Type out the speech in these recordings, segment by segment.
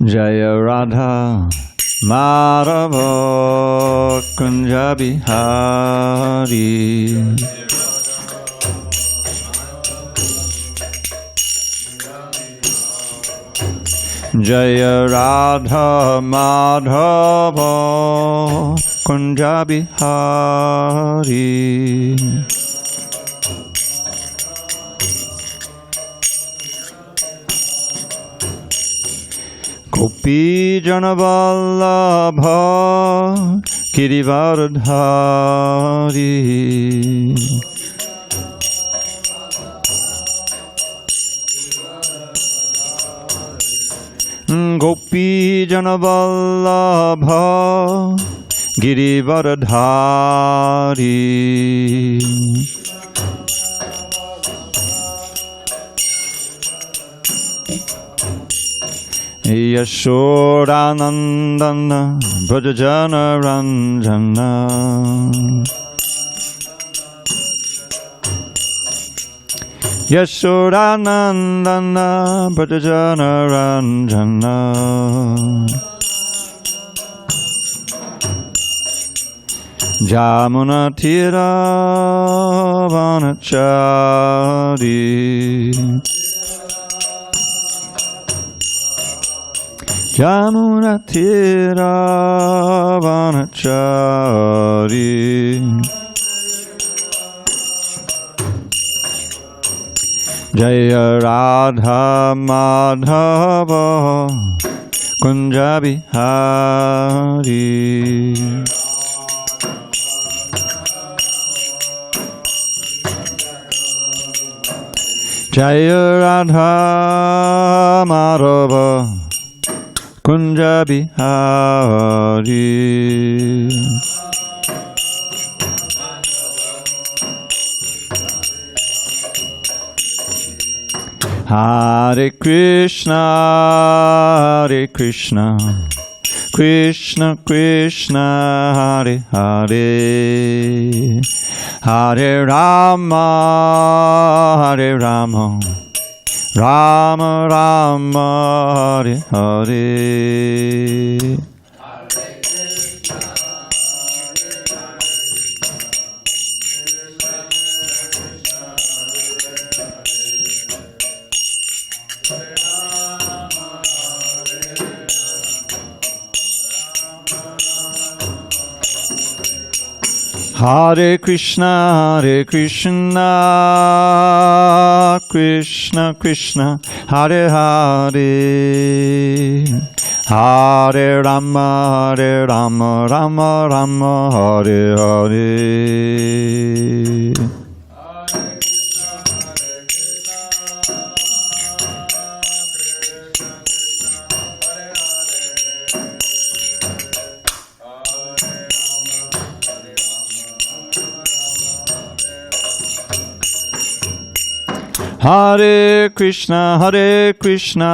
Jaya Radha Madhava Kunja Bihari. Jaya Radha Madhava Kunja Bihari. Gopi Janavallabha Girivardhari. Gopi Janavallabha Girivardhari. Yashodanandana Brajajana Ranjana. Yashodanandana Brajajana Ranjana. Jamuna Tira Vanachari. Jamuna Tira Vanachari. Jaya Radha Madhava Kunja Bihari. Jaya Radha Madhava Kunja Bihari. Hare Krishna, Hare Krishna, Krishna Krishna, Hare Hare, Hare Rama, Hare Rama, Rama Rama, Hare Hare. Hare Krishna, Hare Krishna, Krishna Krishna, Hare Hare, Hare Rama, Hare Rama, Rama Rama, Hare Hare. Hare Krishna, Hare Krishna,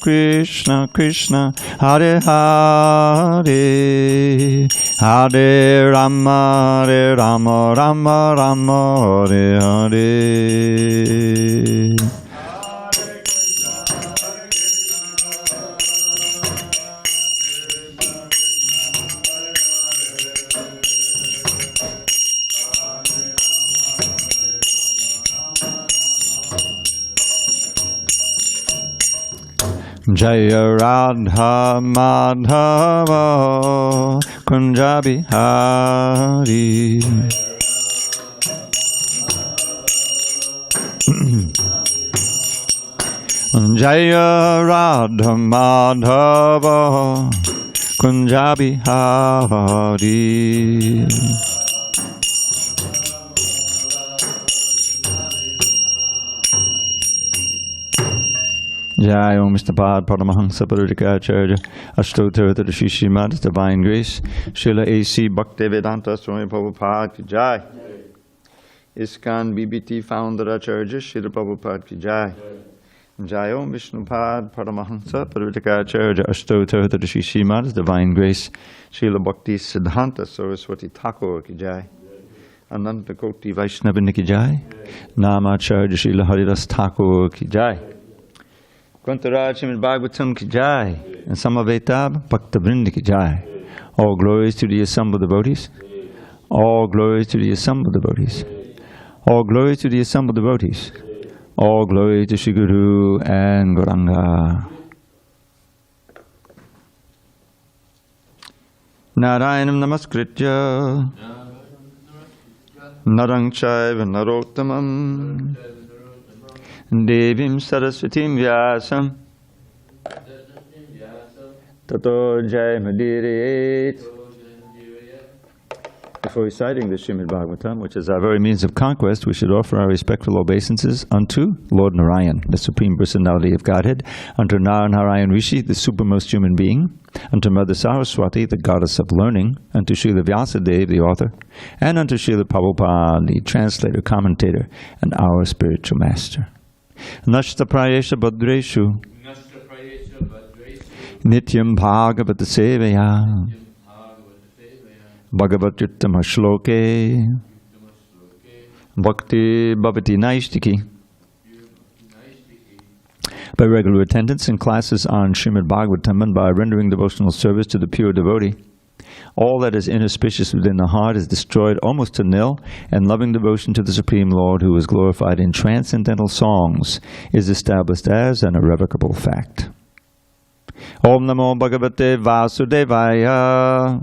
Krishna Krishna, Hare Hare, Hare Rama, Hare Rama, Rama Rama, Hare Hare. Jaya Radha Madhava Kunja Bihari. Jaya Radha Madhava Kunja Bihari. Jai Om Mr. Pad Paramahansa Parudikacharya Ashtottara to the Srimad Divine Grace Srila A.C. Bhakti Vedanta Swami Prabhupada ki Jai. ISKCON BBT Founder Acharya Srila Prabhupada ki Jai. Jai Om Vishnupad Paramahansa Parudikacharya Ashtottara to the Srimad Divine Grace Srila Bhakti Siddhanta Saraswati Thakur ki Jai. Ananta Koti Vaishnavini ki jai. Namacharya Srila Haridas Thakur ki jai. Grantaraj Srimad Bhagavatam ki jai. And Samaveta Bhakta Vrinda ki jai. All glories to the assembled devotees. All glories to the assembled devotees. All glories to the assembled devotees. All glory to Shri Guru and Gauranga. Narayanam Namaskritya Narang Chaiva Narottamam Devim Saraswatim Vyasam Tato Jayamadiriyet. Before reciting the Srimad Bhagavatam, which is our very means of conquest, we should offer our respectful obeisances unto Lord Narayan, the Supreme Personality of Godhead, unto Narayan Rishi, the supermost human being, unto Mother Saraswati, the goddess of learning, unto Srila Vyasadeva, the author, and unto Srila Prabhupada, the translator, commentator, and our spiritual master. Nashta Prayesha Bhadreshu Nityam Bhagavata Sevaya Bhagavat Yuttama Shloke Bhakti Bhavati Naistiki. By regular attendance in classes on Srimad Bhagavatam and by rendering devotional service to the pure devotee, all that is inauspicious within the heart is destroyed almost to nil, and loving devotion to the Supreme Lord, who is glorified in transcendental songs, is established as an irrevocable fact. Om Namo Bhagavate Vasudevaya.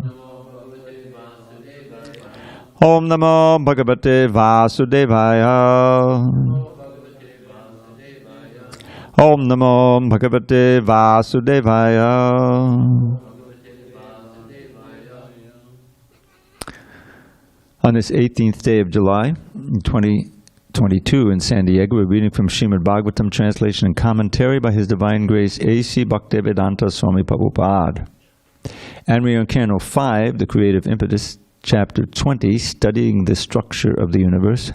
Om Namo Bhagavate Vasudevaya. Om Namo Bhagavate Vasudevaya. On this 18th day of July, 2022 in San Diego, we're reading from Srimad Bhagavatam, translation and commentary by His Divine Grace HG Dravida Dasa Prabhupada. And we are on Canto 5, The Creative Impetus, Chapter 20, Studying the Structure of the Universe,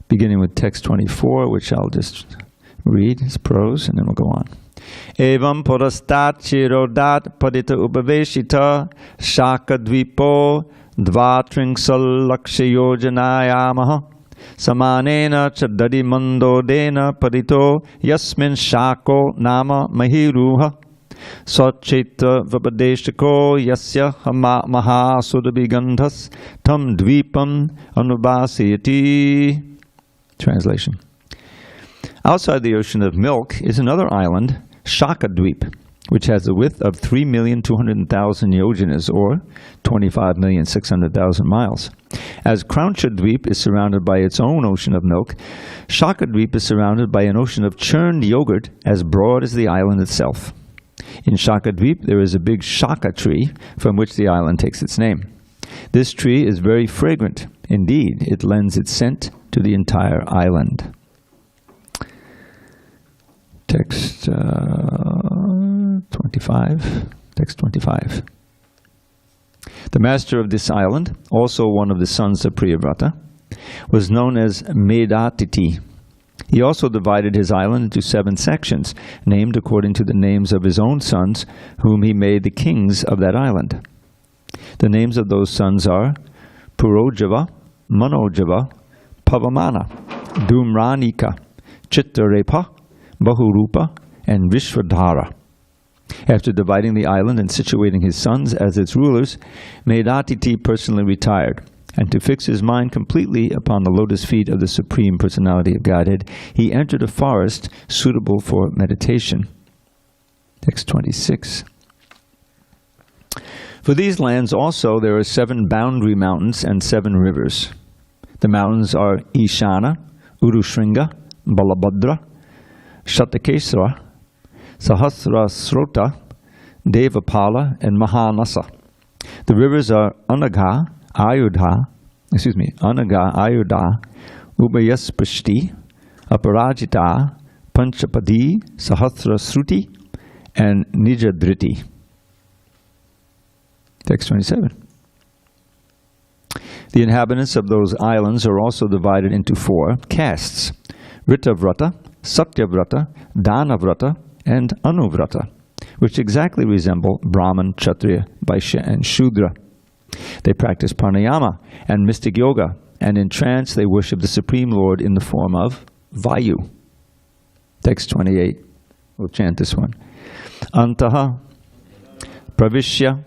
beginning with text 24, which I'll just read as prose, and then we'll go on. Evam porastat chirodat padita upaveshita shakadvipo dvatringsal lakshayojanayamaha samanena chadadi mandodena padito yasmin shako nama mahiruha Sachetra Vapadeshako Yasya Hama Maha Sudabhigandhas Tam Dvipam Anubhasayati. Translation. Outside the ocean of milk is another island, Shakadweep, which has a width of 3,200,000 yojanas, or 25,600,000 miles. As Kraunchadweep is surrounded by its own ocean of milk, Shakadweep is surrounded by an ocean of churned yogurt as broad as the island itself. In Shakadweep, there is a big shaka tree from which the island takes its name. This tree is very fragrant. Indeed, it lends its scent to the entire island. Text 25. Text 25. The master of this island, also one of the sons of Priyavrata, was known as Medatiti. He also divided his island into 7 sections, named according to the names of his own sons, whom he made the kings of that island. The names of those sons are Purojava, Manojava, Pavamana, Dhumranika, Chittarepa, Bahurupa, and Vishwadhara. After dividing the island and situating his sons as its rulers, Medatiti personally retired. And to fix his mind completely upon the lotus feet of the Supreme Personality of Godhead, he entered a forest suitable for meditation. Text 26. For these lands also there are 7 boundary mountains and 7 rivers. The mountains are Ishana, Urushringa, Balabhadra, Shatakesara, Sahasrasrota, Devapala, and Mahanasa. The rivers are Anaga, Ayudha, Ubayaspashti, Aparajita, Panchapadi, Sahasrasruti, and Nijadriti. Text 27. The inhabitants of those islands are also divided into 4 castes: Ritavrata, Satyavrata, Dhanavrata, and Anuvrata, which exactly resemble Brahman, Kshatriya, Vaishya, and Shudra. They practice pranayama and mystic yoga, and in trance they worship the Supreme Lord in the form of Vayu. Text 28. We'll chant this one. Antaha pravishya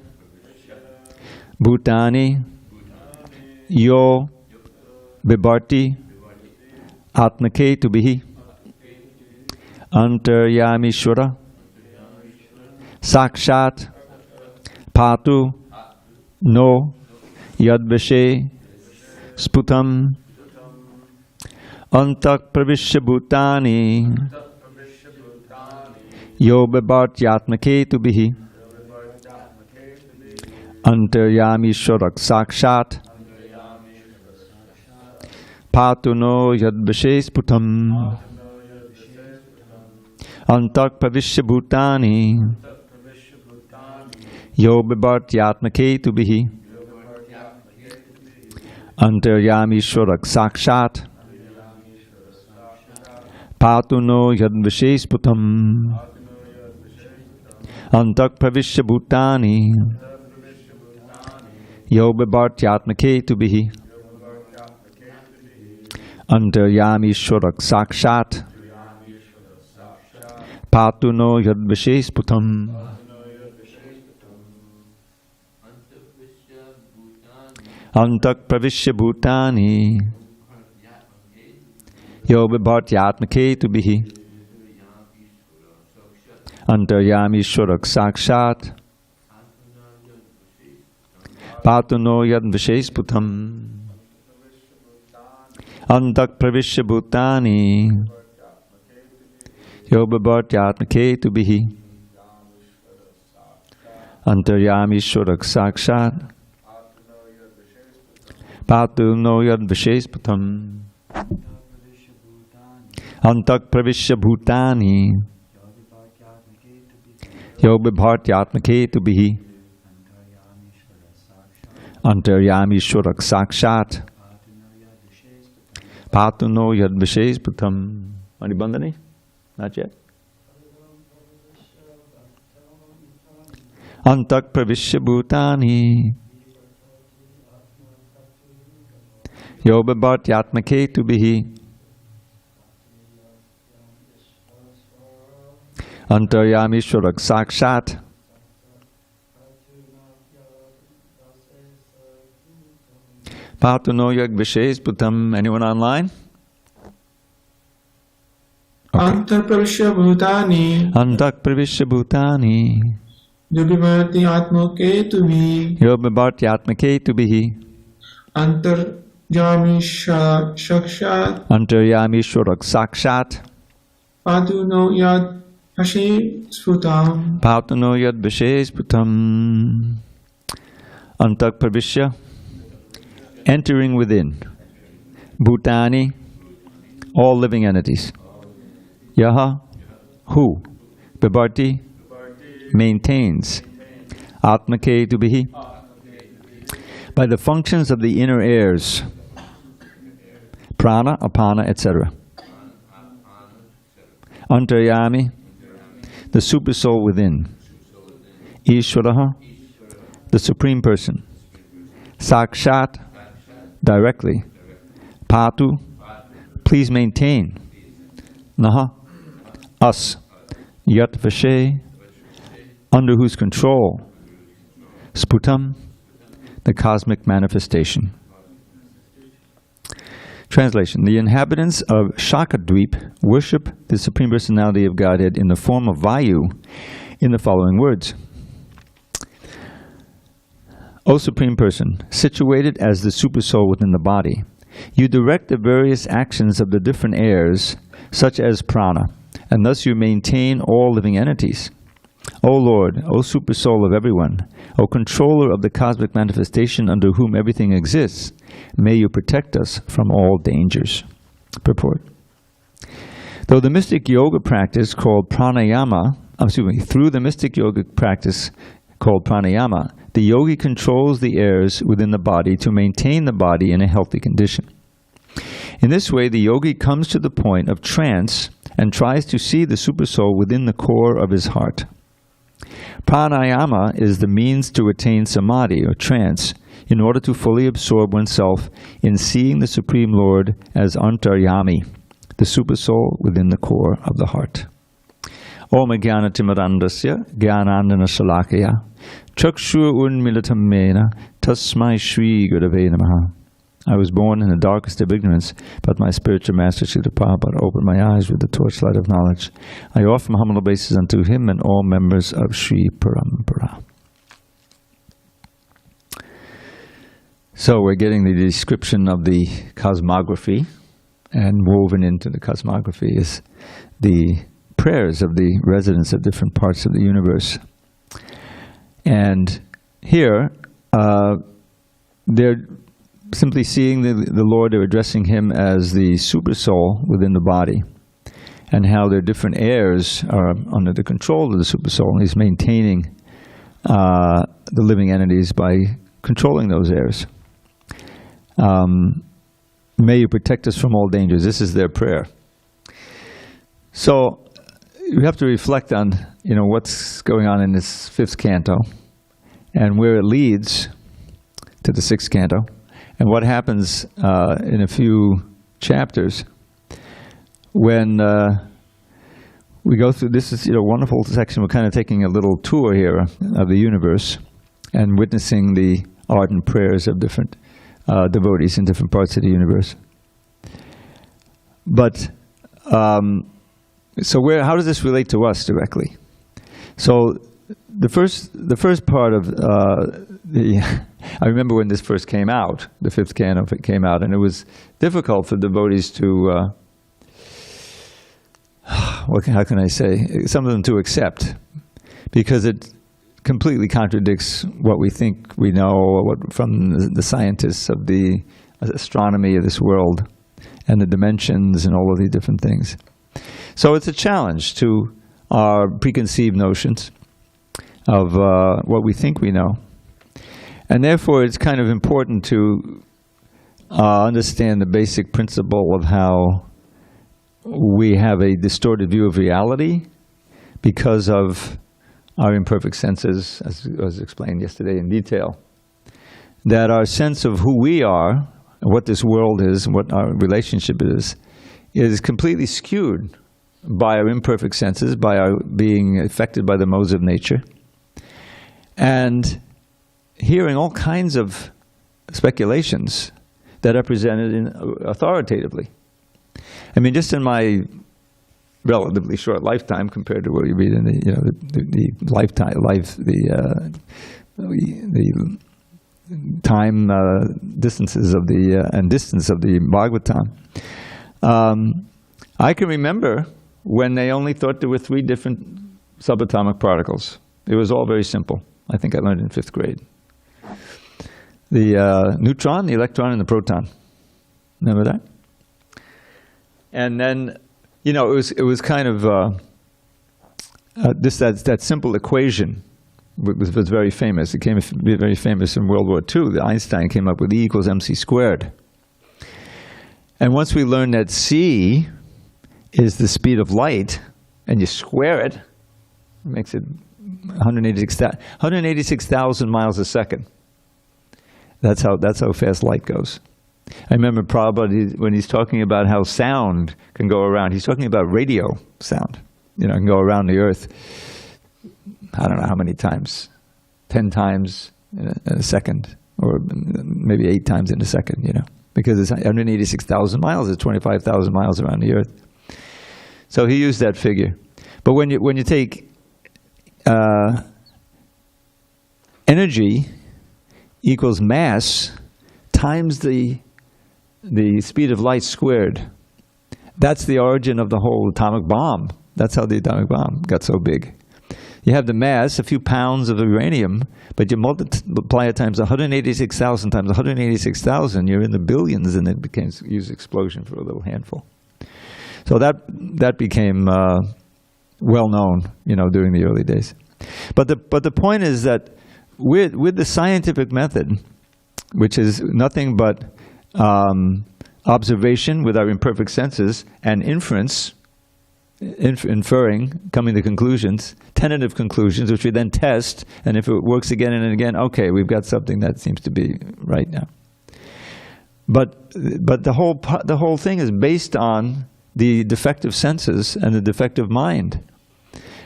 bhutani yo bibharti atmake tubihi antaryamishvara sakshat patu no yadvishe sputam antak pravishya bhutani yo bibhartyatmake tubihi antaryamishvarak sakshat patu no yadvishe sputam antak pravishya bhutani yo bibhartyatmake tubihi antaryamishvarak sakshat patu no yadvishe sputam antak pravishya bhutani yo bibhartyatmake tubihi antaryamishvarak sakshat patu no yadvishe sputam antak pravishya bhutani yo bibhartyatmake tubihi antaryamishvarak sakshat patu no yadvishe sputam antak pravishya bhutani yo bibhartyatmake tubihi antaryamishvarak sakshat patu no yadvishe sputam antak pravishya bhutani yo bibhartyatmake tubihi antaryamishvarak sakshat patu no yadvishe sputam. Anibandhani? Not yet. Antak pravishya bhutani yo bibhartyatmake tubihi antaryamishvarak sakshat patu no yadvishe sputam. Anyone online? Antak pravishya bhutani Antak pravishya bhutani yo bibhartyatmake tubihi yo bibhartyatmake tubihi antaryamishvarak sakshat antaryamishvarak sakshat patu no yadvishe sputam patu no yadvishe sputam. Antak pravishya, entering within. Bhutani, all living entities. Yaha, who? Bibharti, maintains. Atmake tubihi, by the functions of the inner airs. Prana, apana, etc. Antaryami, the super soul within. Ishvaraha, the Supreme Person. Sakshat, directly. Patu, please maintain. Naha, us. Yat Vashe, under whose control. Sputam, the cosmic manifestation. Translation. The inhabitants of Shakadweep worship the Supreme Personality of Godhead in the form of Vayu in the following words. O Supreme Person, situated as the Supersoul within the body, you direct the various actions of the different airs, such as prana, and thus you maintain all living entities. O Lord, O Supersoul of everyone, O Controller of the cosmic manifestation under whom everything exists, may you protect us from all dangers. Purport. Though the mystic yoga practice called pranayama, through the mystic yoga practice called pranayama, the yogi controls the airs within the body to maintain the body in a healthy condition. In this way, the yogi comes to the point of trance and tries to see the Supersoul within the core of his heart. Pranayama is the means to attain samadhi or trance in order to fully absorb oneself in seeing the Supreme Lord as Antaryami, the Supersoul within the core of the heart. Om Jnana-timirandasya Jnanandana Shalakaya Chakshur Unmilitam Mena Tasmai Shri Gurave Namaha. I was born in the darkest of ignorance, but my spiritual master Srila Prabhupada opened my eyes with the torchlight of knowledge. I offer my humble obeisances unto him and all members of Sri Parampara. So we're getting the description of the cosmography, and woven into the cosmography is the prayers of the residents of different parts of the universe. And here, they're simply seeing the Lord, they're addressing him as the super soul within the body, and how their different heirs are under the control of the super soul, and he's maintaining the living entities by controlling those heirs. May you protect us from all dangers. This is their prayer. So we have to reflect on, what's going on in this fifth canto, and where it leads to the sixth canto. And what happens in a few chapters when we go through, this is a wonderful section. We're kind of taking a little tour here of the universe and witnessing the ardent prayers of different devotees in different parts of the universe. But, so how does this relate to us directly? So the first part of I remember when this first came out, the fifth canto came out, and it was difficult for devotees to, how can I say, some of them to accept, because it completely contradicts what we think we know from the scientists of the astronomy of this world, and the dimensions and all of these different things. So it's a challenge to our preconceived notions of what we think we know. And therefore it's kind of important to understand the basic principle of how we have a distorted view of reality because of our imperfect senses, as was explained yesterday in detail. That our sense of who we are, what this world is, what our relationship is completely skewed by our imperfect senses, by our being affected by the modes of nature, and hearing all kinds of speculations that are presented authoritatively. I mean, just in my relatively short lifetime compared to what you read in the time distances of the distance of the Bhagavatam, I can remember when they only thought there were 3 different subatomic particles. It was all very simple. I think I learned in 5th grade. The neutron, the electron, and the proton. Remember that? And then, it was kind of that simple equation was very famous. It became very famous in World War II. Einstein came up with E equals mc squared. And once we learned that c is the speed of light, and you square it, it makes it 186,000 miles a second. That's how fast light goes. I remember Prabhupada, when he's talking about how sound can go around, he's talking about radio sound. Can go around the earth, I don't know how many times, 10 times in a second, or maybe 8 times in a second, because it's 186,000 miles, it's 25,000 miles around the earth. So he used that figure. But when you take energy equals mass times the speed of light squared, that's the origin of the whole atomic bomb. That's how the atomic bomb got so big. You have the mass, a few pounds of uranium, but you multiply it times 186,000 times 186,000, you're in the billions, and it became a huge explosion for a little handful. So that became well known, during the early days. But the point is that with the scientific method, which is nothing but observation with our imperfect senses and inference, inferring, coming to conclusions, tentative conclusions, which we then test, and if it works again and again, okay, we've got something that seems to be right now. But the whole thing is based on the defective senses and the defective mind.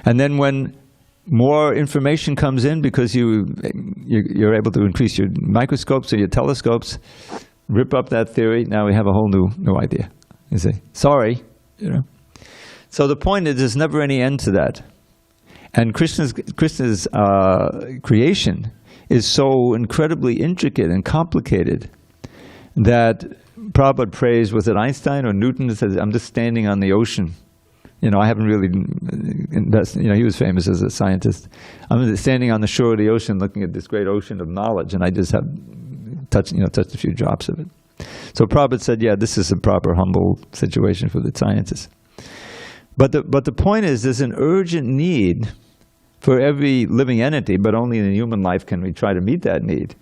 And then when more information comes in because you're able to increase your microscopes or your telescopes, rip up that theory, now we have a whole new idea. You say, sorry, you know. So the point is, there's never any end to that. And Krishna's creation is so incredibly intricate and complicated that Prabhupada prays, was it Einstein or Newton, that says, I'm just standing on the ocean. You know, I haven't really invested, you know, he was famous as a scientist. I'm standing on the shore of the ocean looking at this great ocean of knowledge, and I just have touched a few drops of it. So Prabhupada said, yeah, this is a proper, humble situation for the scientists. But the point is, there's an urgent need for every living entity, but only in a human life can we try to meet that need,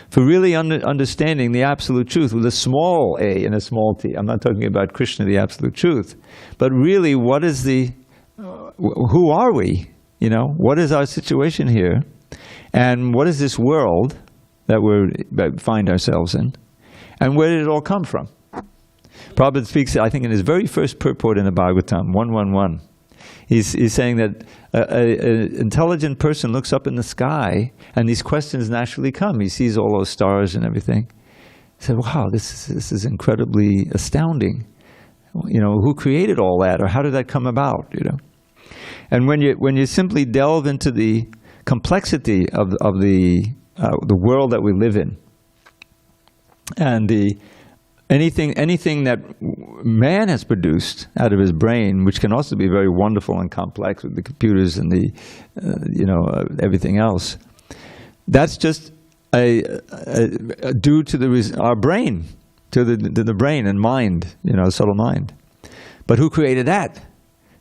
for really understanding the absolute truth with a small a and a small t. I'm not talking about Krishna, the absolute truth, but really, what is who are we? You know, what is our situation here? And what is this world that we find ourselves in? And where did it all come from? Prabhupada speaks, I think, in his very first purport in the Bhagavatam, 111. He's saying that an intelligent person looks up in the sky, and these questions naturally come. He sees all those stars and everything. He said, wow, this is incredibly astounding. You know, who created all that, or how did that come about, you know? And when you simply delve into the complexity of the world that we live in, and anything that man has produced out of his brain, which can also be very wonderful and complex with the computers and the everything else, that's just due to our brain, to the brain and mind, you know, subtle mind. But who created that?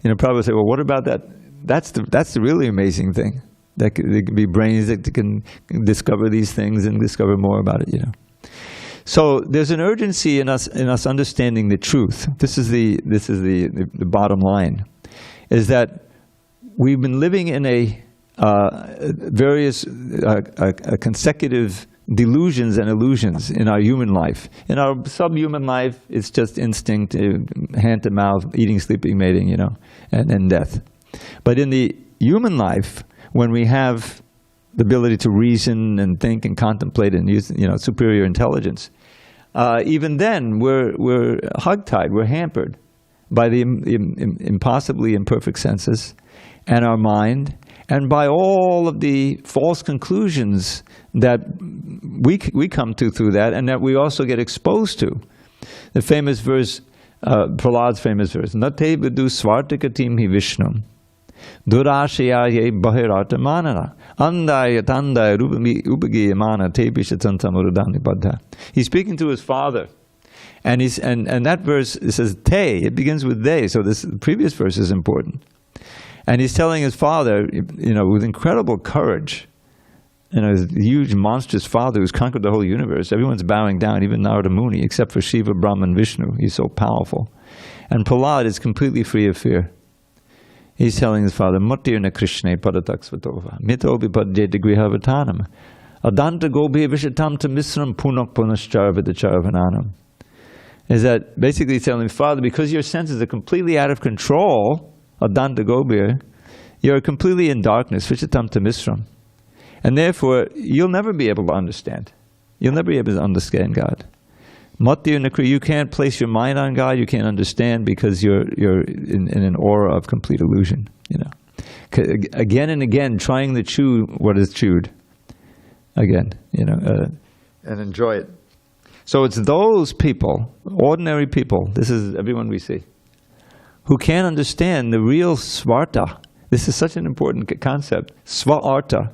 You know, Prabhupada say, well, what about that? That's the really amazing thing. There can be brains that can discover these things and discover more about it, you know. So there's an urgency in us understanding the truth. This is the bottom line, is that we've been living in various consecutive delusions and illusions in our human life. In our subhuman life, it's just instinct, hand to mouth, eating, sleeping, mating, you know, and death. But in the human life, when we have the ability to reason and think and contemplate and use, you know, superior intelligence, even then we're hogtied, we're hampered by the impossibly imperfect senses and our mind, and by all of the false conclusions that we come to through that, and that we also get exposed to. The famous verse, Prahlad's famous verse, Nate vidu svartikatim hi Vishnum durashayaye bahirata manana andaya tandaya upagiyamana tebishatantamurudani baddha. He's speaking to his father, and that verse, it says te, it begins with they, so this previous verse is important. And he's telling his father, you know, with incredible courage, you know, his huge monstrous father who's conquered the whole universe, everyone's bowing down, even Narada Muni, except for Shiva, Brahma, and Vishnu. He's so powerful. And Prahlad is completely free of fear. He's telling his father, Mutirna Krishna padataksvatova, mito vipadjeta grihavatanam, adanta gobi vishatam tamisram punak punascharvadacharvananam. Is that basically telling his father, because your senses are completely out of control, adanta gobir, you're completely in darkness, vishatam tamisram. And therefore, you'll never be able to understand. You'll never be able to understand God. You can't place your mind on God, you can't understand, because you're in an aura of complete illusion, you know. Again and again, trying to chew what is chewed. Again, you know, and enjoy it. So it's those people, ordinary people, this is everyone we see, who can't understand the real svarta. This is such an important concept, svarta.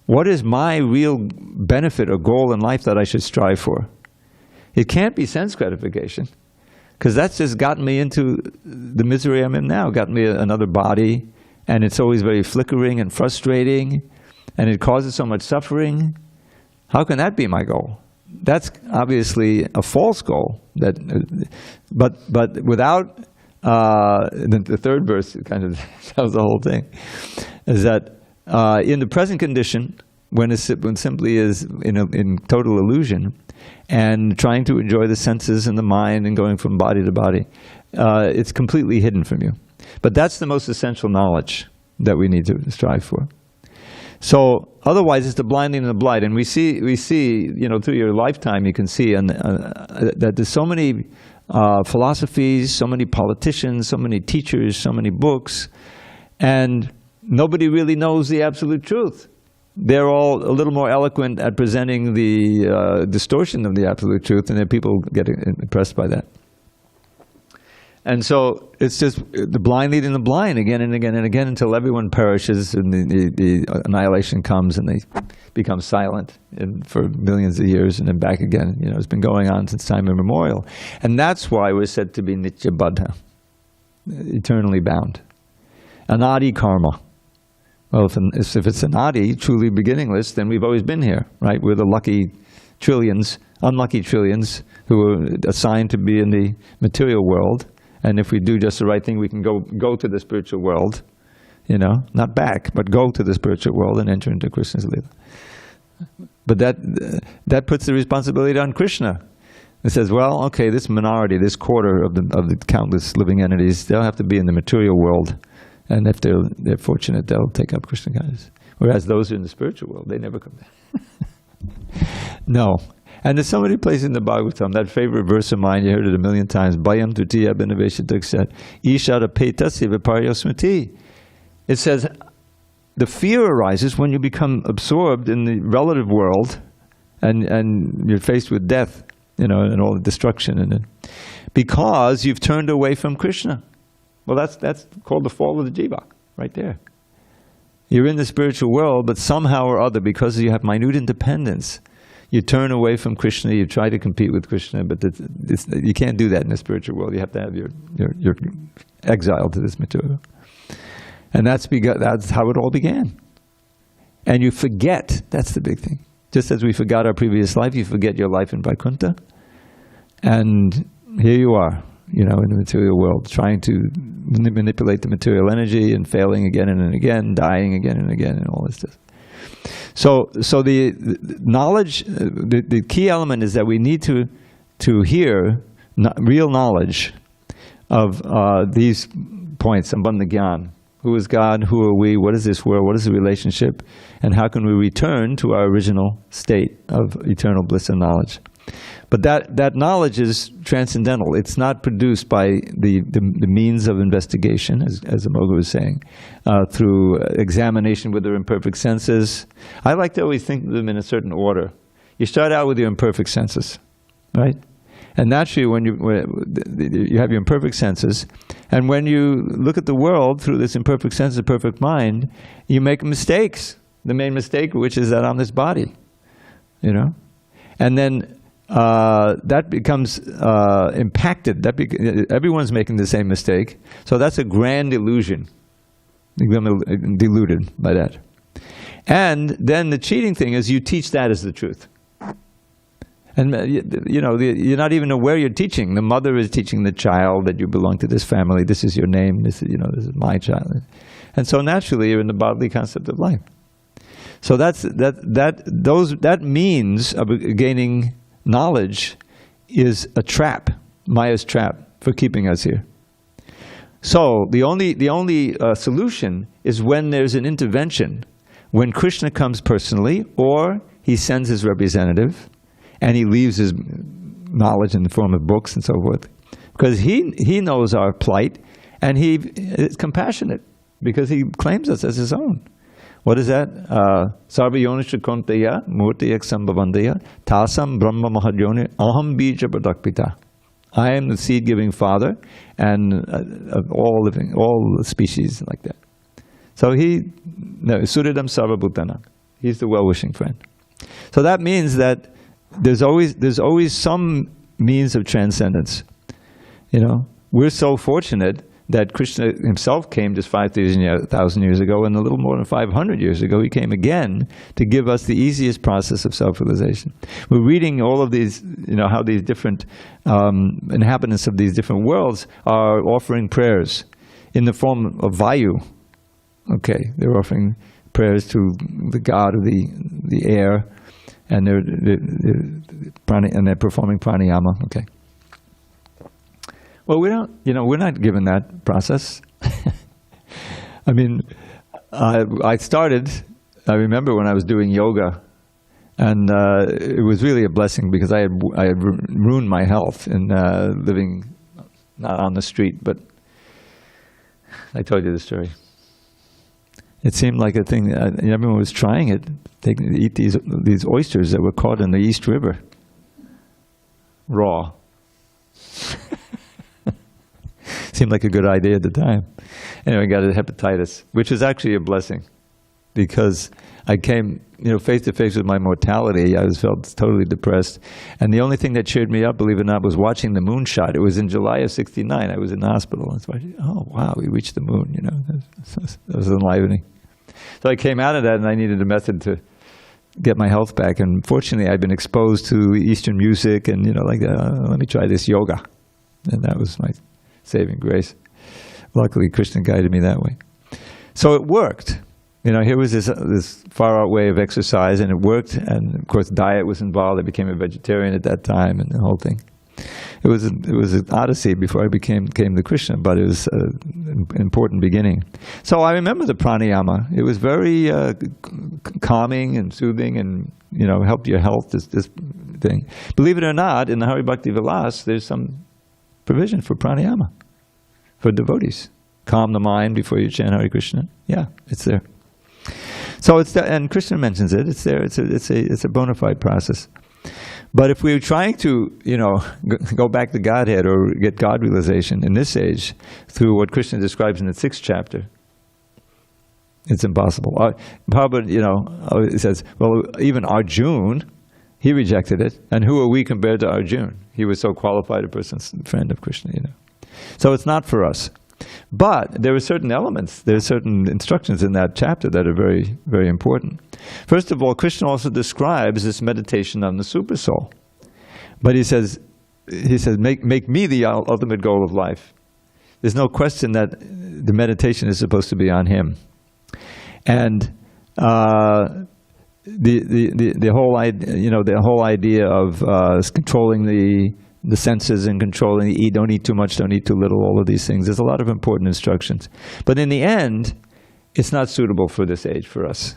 What is my real benefit or goal in life that I should strive for? It can't be sense gratification, because that's just gotten me into the misery I'm in now, gotten me another body, and it's always very flickering and frustrating, and it causes so much suffering. How can that be my goal? That's obviously a false goal. But without the third verse kind of tells the whole thing, is that in the present condition, when simply is in total illusion, and trying to enjoy the senses and the mind and going from body to body, it's completely hidden from you. But that's the most essential knowledge that we need to strive for. So otherwise, it's the blinding and the blind. And we see, through your lifetime, you can see that there's so many philosophies, so many politicians, so many teachers, so many books, and nobody really knows the absolute truth. They're all a little more eloquent at presenting the distortion of the absolute truth, and then people get impressed by that. And so it's just the blind leading the blind again and again and again until everyone perishes and the annihilation comes and they become silent for millions of years and then back again. It's been going on since time immemorial. And that's why we're said to be nitya baddha, eternally bound. Anadi karma. Well, if it's anadi, truly beginningless, then we've always been here, right? We're the unlucky trillions who are assigned to be in the material world. And if we do just the right thing, we can go to the spiritual world, not back, but go to the spiritual world and enter into Krishna's Leela. But that puts the responsibility on Krishna. It says, well, okay, this minority, this quarter of the countless living entities, they'll have to be in the material world. And if they're fortunate, they'll take up Krishna consciousness. Whereas those who are in the spiritual world, they never come back. No. And there's so many places in the Bhagavatam, that favorite verse of mine, you heard it a million times, Bhayam Tutiya Binaveshatuk said, Ishara Petasya Viparyo Smriti. It says, the fear arises when you become absorbed in the relative world and you're faced with death, and all the destruction, because you've turned away from Krishna. Well, that's called the fall of the jiva, right there. You're in the spiritual world, but somehow or other, because you have minute independence, you turn away from Krishna, you try to compete with Krishna, but you can't do that in the spiritual world. You have to have your exile to this material. And that's how it all began. And you forget, that's the big thing. Just as we forgot our previous life, you forget your life in Vaikuntha. And here you are, in the material world, trying to manipulate the material energy and failing again and again, dying again and again, and all this stuff. So the knowledge, the key element is that we need to hear real knowledge of these points, Sambandha Gyan. Who is God? Who are we? What is this world? What is the relationship? And how can we return to our original state of eternal bliss and knowledge? But that knowledge is transcendental. It's not produced by the means of investigation, as Amoga was saying, through examination with their imperfect senses. I like to always think of them in a certain order. You start out with your imperfect senses, right? And naturally, when you have your imperfect senses, and when you look at the world through this imperfect sense, the perfect mind, you make mistakes. The main mistake, which is that I'm this body, and then that becomes impacted. Everyone's making the same mistake, so that's a grand illusion. You become deluded by that. And then the cheating thing is you teach that as the truth. And you're not even aware you're teaching. The mother is teaching the child that you belong to this family. This is your name. This is my child. And so naturally, you're in the bodily concept of life. So that means of gaining knowledge is a trap, Maya's trap, for keeping us here. So the only solution is when there's an intervention, when Krishna comes personally, or he sends his representative. And he leaves his knowledge in the form of books and so forth. Because he knows our plight, and he is compassionate, because he claims us as his own. What is that? Sarva yonisha konteya murtiyak sambhavandeya tasam brahma mahadyoni aham bija pradakpita. I am the seed-giving father, and of all the species like that. So suridam sarva bhutana. He's the well-wishing friend. So that means that there's always some means of transcendence. We're so fortunate that Krishna himself came just 5,000 years ago, and a little more than 500 years ago he came again to give us the easiest process of self-realization. We're reading all of these, how these different inhabitants of these different worlds are offering prayers in the form of Vayu. Okay, they're offering prayers to the god of the air, and they're performing pranayama. Okay. Well, we're not given that process. I mean, I remember when I was doing yoga, and it was really a blessing because I had ruined my health in living not on the street, but I told you the story. It seemed like a thing, everyone was trying it, to eat these oysters that were caught in the East River, raw. Seemed like a good idea at the time. Anyway, I got a hepatitis, which was actually a blessing, because I came, face to face with my mortality. I felt totally depressed, and the only thing that cheered me up, believe it or not, was watching the moon shot. It was in July of '69. I was in the hospital. And so oh wow, we reached the moon. That was enlivening. So I came out of that, and I needed a method to get my health back. And fortunately, I'd been exposed to Eastern music, and let me try this yoga, and that was my saving grace. Luckily, Krishna guided me that way. So it worked. Here was this far-out way of exercise, and it worked. And of course, diet was involved. I became a vegetarian at that time, and the whole thing. It was an odyssey before I came to Krishna, but it was an important beginning. So I remember the pranayama. It was very calming and soothing, and helped your health. This thing. Believe it or not, in the Hari Bhakti Vilas, there's some provision for pranayama for devotees. Calm the mind before you chant Hare Krishna. Yeah, it's there. So it's there, and Krishna mentions it. It's there. It's a bona fide process. But if we're trying to, go back to Godhead or get God realization in this age through what Krishna describes in the 6th chapter, it's impossible. Prabhupada, says, well, even Arjuna, he rejected it, and who are we compared to Arjuna? He was so qualified a person, friend of Krishna, So it's not for us. But there are certain elements, there are certain instructions in that chapter that are very, very important. First of all, Krishna also describes this meditation on the super soul. But he says, make me the ultimate goal of life. There's no question that the meditation is supposed to be on him. And the whole idea of controlling the senses and controlling don't eat too much, don't eat too little, all of these things. There's a lot of important instructions. But in the end, it's not suitable for this age for us.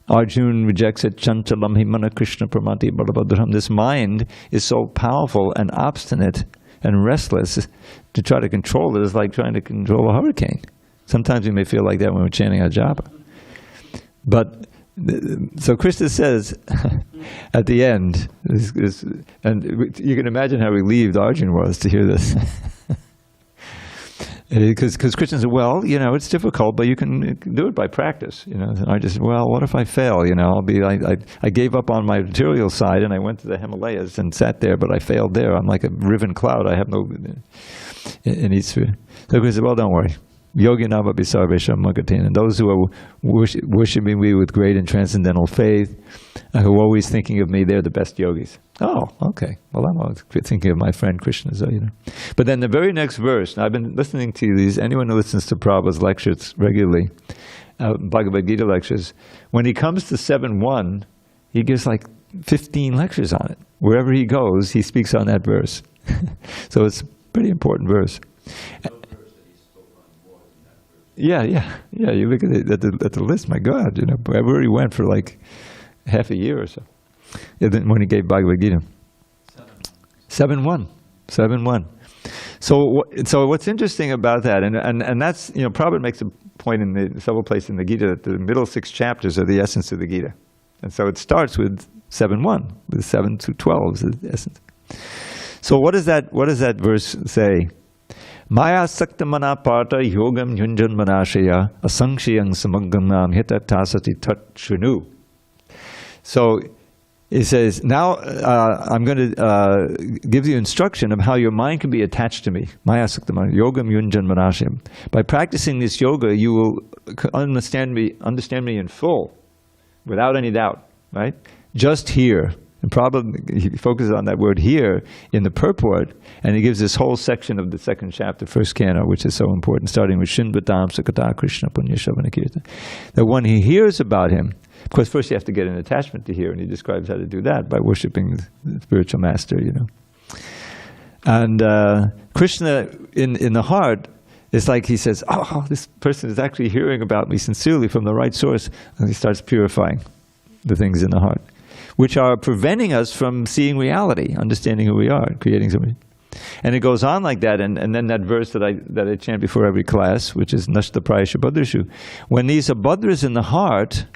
Arjuna rejects it. Chanchalam himana Krishna pramati balabhadram. This mind is so powerful and obstinate and restless. To try to control it is like trying to control a hurricane. Sometimes we may feel like that when we're chanting our japa. But so Krishna says at the end, and you can imagine how relieved Arjuna was to hear this. Because Krishna said, well, it's difficult, but you can do it by practice. And I just, well, what if I fail? I gave up on my material side, and I went to the Himalayas and sat there, but I failed there. I'm like a riven cloud. I have no in each sphere. So Krishna said, well, don't worry. Yoginava bisarvesham magatin. And those who are worshiping me with great and transcendental faith, who are always thinking of me, they're the best yogis. Oh, okay. Well, I'm always thinking of my friend Krishna. So, But then the very next verse, now I've been listening to these, anyone who listens to Prabhupada's lectures regularly, Bhagavad Gita lectures, when he comes to 7.1, he gives like 15 lectures on it. Wherever he goes, he speaks on that verse. So it's a pretty important verse. Yeah. You look at the list. My God, wherever he went for like half a year or so. Then when he gave Bhagavad Gita, 7.1. So what's interesting about that, and that's Prabhupada makes a point in several places in the Gita that the middle 6 chapters are the essence of the Gita, and so it starts with 7.1, with 7 to 12 is the essence. So what does that verse say? Maya saktamana parta yogam yunjan manashaya asangshiyang samaggamam hitatasati tat shunu. So, He says, now I'm going to give you instruction of how your mind can be attached to me. Maya Saktama, Yogam Yunjan Manashim. By practicing this yoga, you will understand me in full, without any doubt, right? Just here. And probably he focuses on that word here in the purport, and he gives this whole section of the second chapter, first canto, which is so important, starting with Shinvatam Sakata Krishna Punya Shavana Kirtan. That when he hears about him, of course, first you have to get an attachment to hear, and he describes how to do that by worshiping the spiritual master, you know. And Krishna in the heart, it's like he says, oh, this person is actually hearing about me sincerely from the right source, and he starts purifying the things in the heart, which are preventing us from seeing reality, understanding who we are, creating something. And it goes on like that, and then that verse that I chant before every class, which is Nashta Prayasha Bhadrishu, when these abhadras in the heart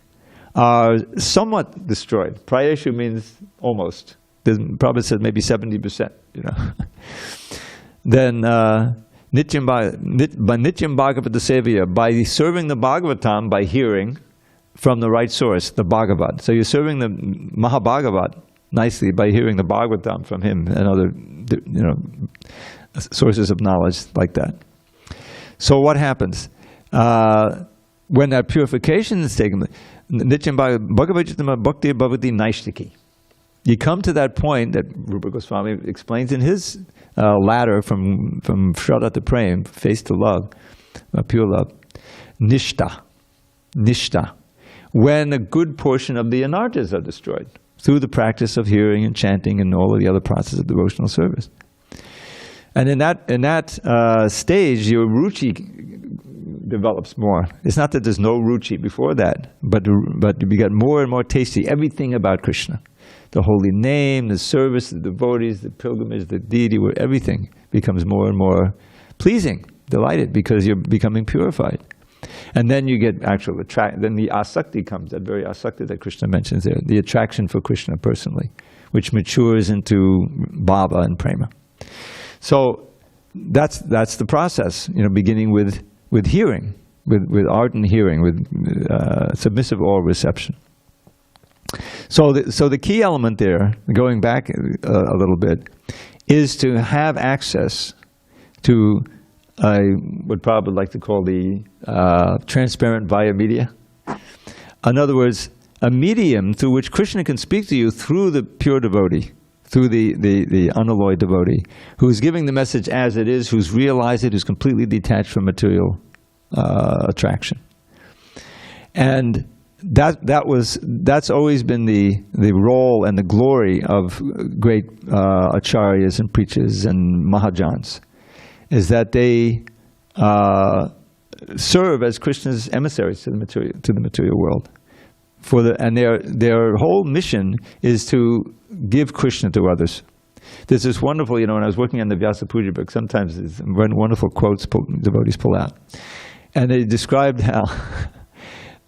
are somewhat destroyed. Prayashu means almost. The Prabhupada said maybe 70%, you know. Then Nityam Bhagavata Sevya, by serving the Bhagavatam, by hearing from the right source, the Bhagavat. So you're serving the Mahabhagavat nicely by hearing the Bhagavatam from him and other, you know, sources of knowledge like that. So what happens? When that purification is taken, Nityam Bhagavajitama Bhakti Bhavati Naishtiki. You come to that point that Rupa Goswami explains in his ladder from Shraddha to Prem, faith to love, pure love, Nishta. When a good portion of the anarthas are destroyed through the practice of hearing and chanting and all of the other process of devotional service. And in that stage, your ruchi develops more. It's not that there's no ruchi before that, but you get more and more tasty everything about Krishna. The holy name, the service, the devotees, the pilgrimage, the deity, where everything becomes more and more pleasing, delighted, because you're becoming purified. And then you get actual attraction. Then the asakti comes, that very asakti that Krishna mentions there, the attraction for Krishna personally, which matures into bhava and prema. So that's the process, you know, beginning with hearing, with ardent hearing, with submissive oral reception. So the key element there, going back a little bit, is to have access to I would probably like to call the transparent via media. In other words, a medium through which Krishna can speak to you through the pure devotee, through the unalloyed devotee, who's giving the message as it is, who's realized it, who's completely detached from material attraction. And that's always been the role and the glory of great acharyas and preachers and mahajans, is that they serve as Krishna's emissaries to the material world. And their whole mission is to give Krishna to others. There's this wonderful, you know, when I was working on the Vyasa Puja book, sometimes there's wonderful quotes devotees pull out. And they described how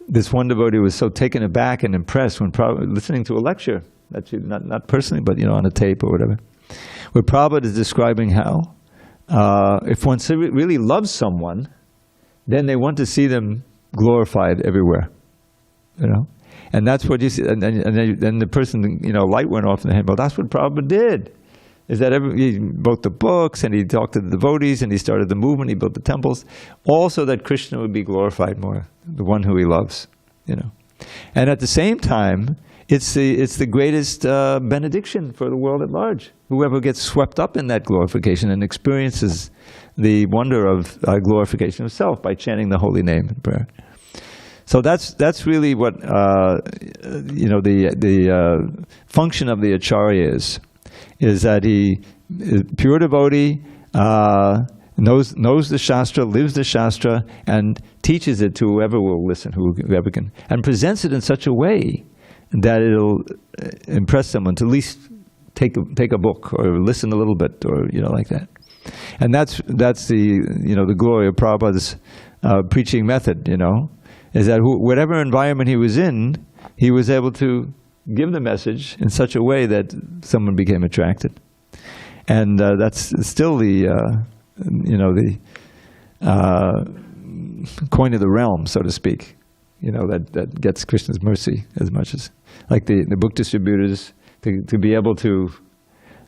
this one devotee was so taken aback and impressed when listening to a lecture, actually not personally, but, you know, on a tape or whatever, where Prabhupada is describing how if one really loves someone, then they want to see them glorified everywhere, you know. And that's what you see. And then the person, you know, light went off in the hand. Well, that's what Prabhupada did. Is that he wrote the books, and he talked to the devotees, and he started the movement, he built the temples, all so that Krishna would be glorified more, the one who he loves, you know. And at the same time, it's the greatest benediction for the world at large. Whoever gets swept up in that glorification and experiences the wonder of glorification of self by chanting the holy name in prayer. So that's really what you know, the function of the acharya is that he is pure devotee, knows the Shastra, lives the Shastra, and teaches it to whoever will listen, whoever can, and presents it in such a way that it'll impress someone to at least take a book or listen a little bit, or, you know, like that. And that's the, you know, the glory of Prabhupada's preaching method, you know, is that whatever environment he was in, he was able to give the message in such a way that someone became attracted. And that's still the, you know, the coin of the realm, so to speak, you know, that gets Krishna's mercy as much as, like the book distributors to be able to,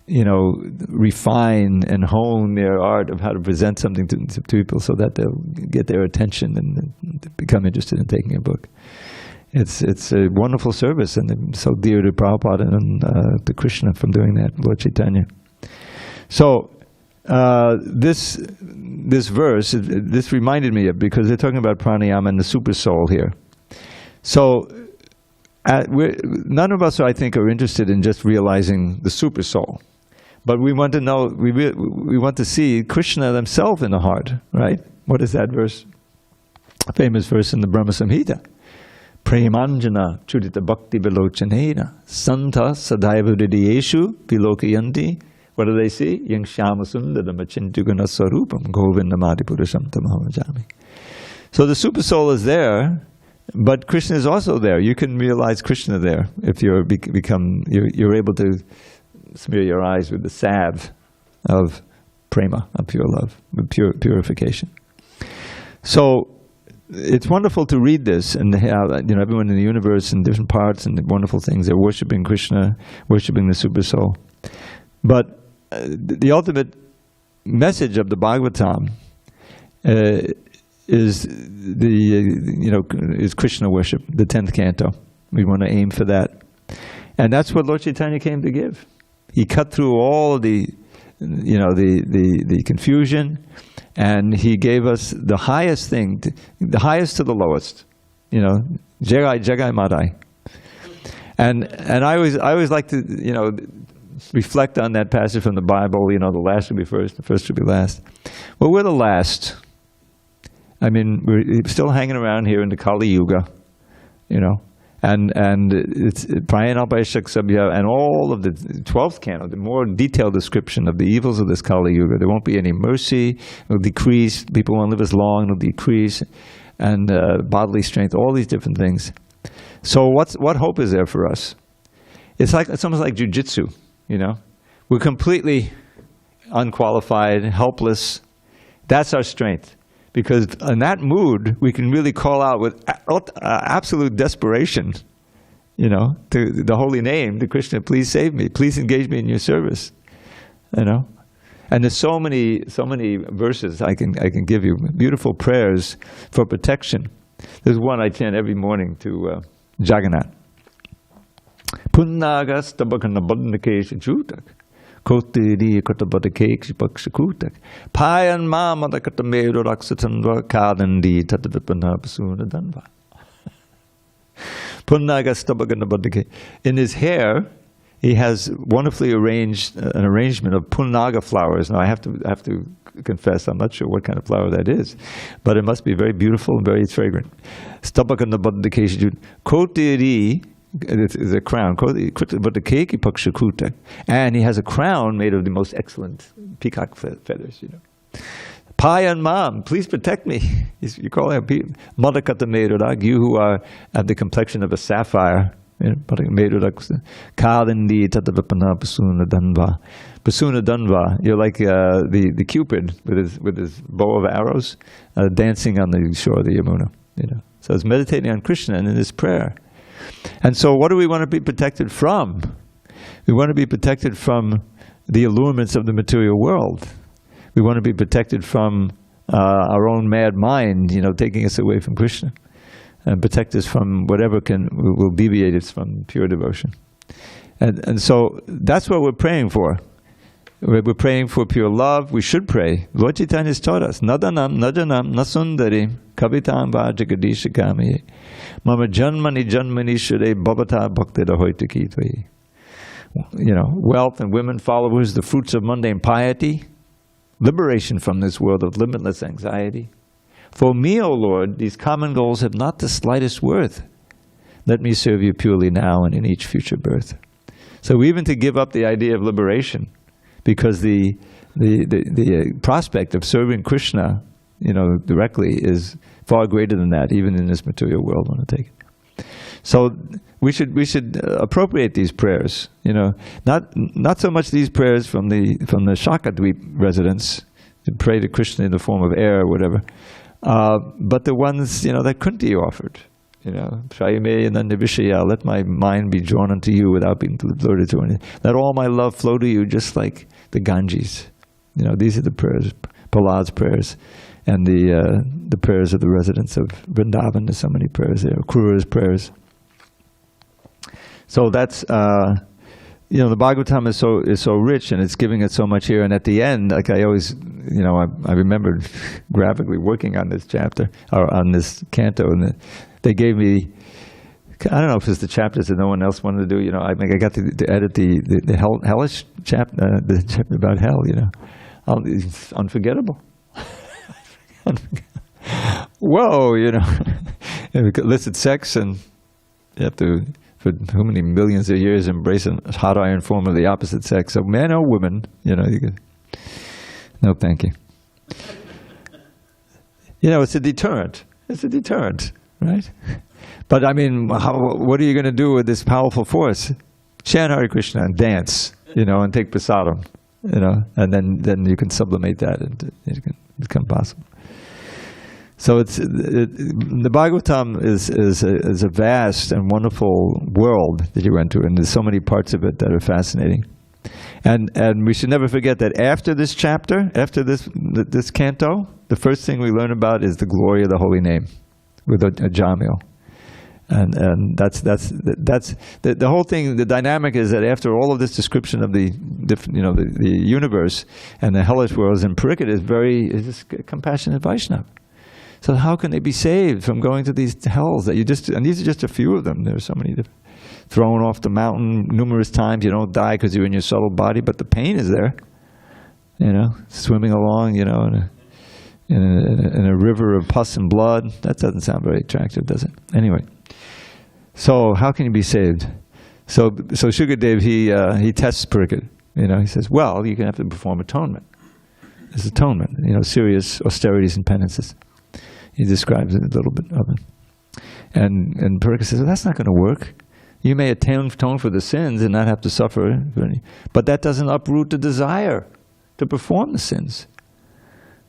refine and hone their art of how to present something to people so that they'll get their attention and become interested in taking a book. It's a wonderful service, and I'm so dear to Prabhupada and to Krishna from doing that, Lord Chaitanya. So this verse, this reminded me of, because they're talking about pranayama and the super soul here. So none of us, I think, are interested in just realizing the super soul, but we want to know, we want to see Krishna himself in the heart, right? What is that verse? A famous verse in the Brahma Samhita. Premanjana chudita bhakti vilochanena santa sadaiva hridayeshu vilokayanti. What do they see? Yang shama sundaram achintugana sarupam govindamadi purusham tamaham. So the super soul is there, but Krishna is also there. You can realize Krishna there if you're able to smear your eyes with the salve of prema, of pure love, of purification. So it's wonderful to read this and have everyone in the universe in different parts and wonderful things. They're worshiping Krishna, worshiping the super soul. But the ultimate message of the Bhagavatam is is Krishna worship, the 10th canto. We want to aim for that, and that's what Lord Chaitanya came to give. He cut through all of the confusion, and he gave us the highest thing, the highest to the lowest. Jagai Madai. And I always like to reflect on that passage from the Bible. The last should be first, the first should be last. Well, we're the last. I mean, we're still hanging around here in the Kali Yuga, and it's Prayana Vaishak and all of the 12th canto, the more detailed description of the evils of this Kali Yuga. There won't be any mercy, it'll decrease, people won't live as long, it'll decrease, and bodily strength, all these different things. So what hope is there for us? It's almost like jujitsu, We're completely unqualified, helpless. That's our strength. Because in that mood, we can really call out with absolute desperation, to the holy name, to Krishna, please save me, please engage me in your service, And there's so many verses I can give you, beautiful prayers for protection. There's one I chant every morning to Jagannath. Punnaga stabakana badnakesha chutak. Kotiri kotabadakekshi pakshakutak. Payan mamada katameru raksatandva kadandi tatavipana pasuna danva. Punnaga stabakana badnake. In his hair, he has wonderfully arranged an arrangement of punnaga flowers. Now I have to confess, I'm not sure what kind of flower that is, but it must be very beautiful and very fragrant. Stabakana badnakesha kotiri. It's a crown, but the keki pakshakuta, and he has a crown made of the most excellent peacock feathers. Payan Mam, please protect me. You call him Madakata Merudak, you who are at the complexion of a sapphire. Kalindi Tatavapana Pasuna Danva. Pasuna Danva, you're like the Cupid with his bow of arrows dancing on the shore of the Yamuna. So it's meditating on Krishna and in his prayer. And so what do we want to be protected from? We want to be protected from the allurements of the material world. We want to be protected from our own mad mind, taking us away from Krishna. And protect us from whatever will deviate us from pure devotion. And so that's what we're praying for. We're praying for pure love. We should pray. Lord Chaitanya has taught us, Nadanam, Najanam, Nasundarim, Kavitam Vajagadisha Kami. Mama Janmani Janmani Shade Babata Bhakti Dahoitaki Tvayi. Wealth and women followers, the fruits of mundane piety, liberation from this world of limitless anxiety. For me, O Lord, these common goals have not the slightest worth. Let me serve you purely now and in each future birth. So even to give up the idea of liberation, because the prospect of serving Krishna, directly is far greater than that, even in this material world. I want to take it. So we should appropriate these prayers. Not so much these prayers from the Shakadweep residents to pray to Krishna in the form of air or whatever, but the ones that Kunti offered. You know, let my mind be drawn unto you without being lured to anything. Let all my love flow to you just like the Ganges. You know, these are the prayers, Prahlad's prayers, and the prayers of the residents of Vrindavan. There's so many prayers there, Krura's prayers. So that's, you know, the Bhagavatam is so rich, and it's giving it so much here. And at the end, like I always, you know, I remembered graphically working on this chapter, or on this canto, and they gave me, I don't know if it's the chapters that no one else wanted to do, you know, I got to edit the hellish chapter, the chapter about hell, you know. It's unforgettable. Whoa, you know. Illicit sex, and you have to, for how many millions of years, embrace a hot iron form of the opposite sex. So man or woman, you know, you could, no thank you. You know, it's a deterrent. It's a deterrent, right? But I mean, what are you going to do with this powerful force? Chant Hare Krishna and dance, you know, and take prasadam, you know, and then you can sublimate that and it can become possible. So the Bhagavatam is a vast and wonderful world that you enter, and there's so many parts of it that are fascinating. And we should never forget that after this chapter, after this canto, the first thing we learn about is the glory of the holy name with a Jamil. And that's the whole thing. The dynamic is that after all of this description of the universe and the hellish worlds, and Parikshit is just compassionate Vaishnava. So how can they be saved from going to these hells that and these are just a few of them. There's so many different, thrown off the mountain numerous times. You don't die because you're in your subtle body, but the pain is there. You know, swimming along, you know, in a river of pus and blood. That doesn't sound very attractive, does it? Anyway, so how can you be saved? So Shukadev, he tests Parikshit. You know, he says, well, you're going to have to perform atonement. There's atonement, you know, serious austerities and penances. He describes it a little bit of it. And Parikshit says, well, that's not going to work. You may atone for the sins and not have to suffer, but that doesn't uproot the desire to perform the sins.